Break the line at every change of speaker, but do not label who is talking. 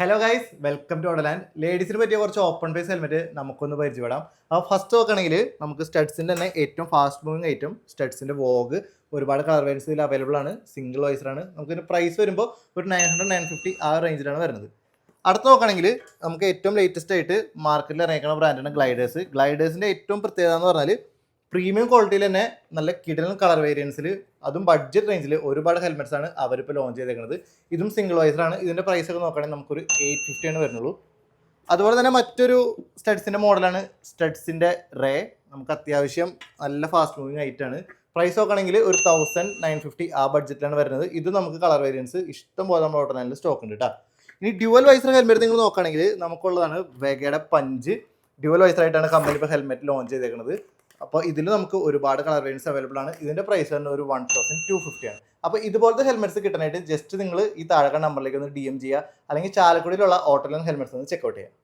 Hello guys, welcome to ഓഡലാൻഡ്. ലേഡീസിന് പറ്റിയ കുറച്ച് ഓപ്പൺ ഫേസ് ഹെൽമെറ്റ് നമുക്കൊന്ന് പരിചയപ്പെടാം. അപ്പോൾ ഫസ്റ്റ് നോക്കുകയാണെങ്കിൽ നമുക്ക് സ്റ്റഡ്സിൻ്റെ തന്നെ ഏറ്റവും ഫാസ്റ്റ് മൂവിങ് ഐറ്റം സ്റ്റഡ്സിൻ്റെ വോഗ്. ഒരുപാട് കളർ വേരിയൻസ് ഇതിൽ അവൈലബിൾ ആണ്. സിംഗിൾ വൈസറാണ്. നമുക്കിതിന് പ്രൈസ് വരുമ്പോൾ ഒരു 900-950 ആ റേഞ്ചിലാണ് വരുന്നത്. അടുത്ത് നോക്കുകയാണെങ്കിൽ നമുക്ക് ഏറ്റവും ലേറ്റസ്റ്റ് ആയിട്ട് മാർക്കറ്റിൽ ഇറങ്ങിക്കുന്ന ബ്രാൻഡാണ് ഗ്ലൈഡേഴ്സിൻ്റെ ഏറ്റവും പ്രത്യേകത എന്ന് പറഞ്ഞാൽ പ്രീമിയം ക്വാളിറ്റിയിൽ തന്നെ നല്ല കിടിലൻ കളർ വേരിയൻസിൽ, അതും ബഡ്ജറ്റ് റേഞ്ചിൽ ഒരുപാട് ഹെൽമെറ്റ്സ് ആണ് അവരിപ്പോൾ ലോഞ്ച് ചെയ്തേക്കുന്നത്. ഇതും സിംഗിൾ വൈസറാണ്. ഇതിൻ്റെ പ്രൈസ് ഒക്കെ നോക്കുകയാണെങ്കിൽ നമുക്കൊരു 850 ആണ് വരുന്നുള്ളൂ. അതുപോലെ തന്നെ മറ്റൊരു സ്റ്റഡ്സിൻ്റെ മോഡലാണ് സ്റ്റഡ്സിൻ്റെ റേ. നമുക്ക് അത്യാവശ്യം നല്ല ഫാസ്റ്റ് മൂവിങ് ആയിട്ടാണ്. പ്രൈസ് നോക്കുകയാണെങ്കിൽ ഒരു 1950 ആ ബഡ്ജറ്റിലാണ് വരുന്നത്. ഇത് നമുക്ക് കളർ വേരിയൻസ് ഇഷ്ടം പോലെ നമ്മുടെ ഓട്ടോനാലിൽ സ്റ്റോക്ക് ഉണ്ട് കേട്ടോ. ഇനി ഡ്യുവൽ വൈസർ ഹെൽമെറ്റ് നിങ്ങൾ നോക്കുകയാണെങ്കിൽ നമുക്കുള്ളതാണ് വെഗയുടെ പഞ്ച്. ഡ്യുവൽ വൈസറായിട്ടാണ് കമ്പനി ഇപ്പോൾ ഹെൽമെറ്റ് ലോഞ്ച് ചെയ്തേക്കുന്നത്. അപ്പോൾ ഇതിൽ നമുക്ക് ഒരുപാട് കളർ വേരിയൻസ് അവൈലബിൾ ആണ്. ഇതിൻ്റെ പ്രൈസ് തന്നെ ഒരു 1250 ആണ്. അപ്പോൾ ഇതുപോലത്തെ ഹെൽമെറ്റ്സ് കിട്ടാനായിട്ട് ജസ്റ്റ് നിങ്ങൾ ഈ താഴെ നമ്പറിലേക്ക് ഒന്ന് DM ചെയ്യുക, അല്ലെങ്കിൽ ചാലക്കുടിയിലുള്ള ഓട്ടോലൻ ഹെൽമെറ്റ്സ് ഒന്ന് ചെക്കൗട്ട് ചെയ്യുക.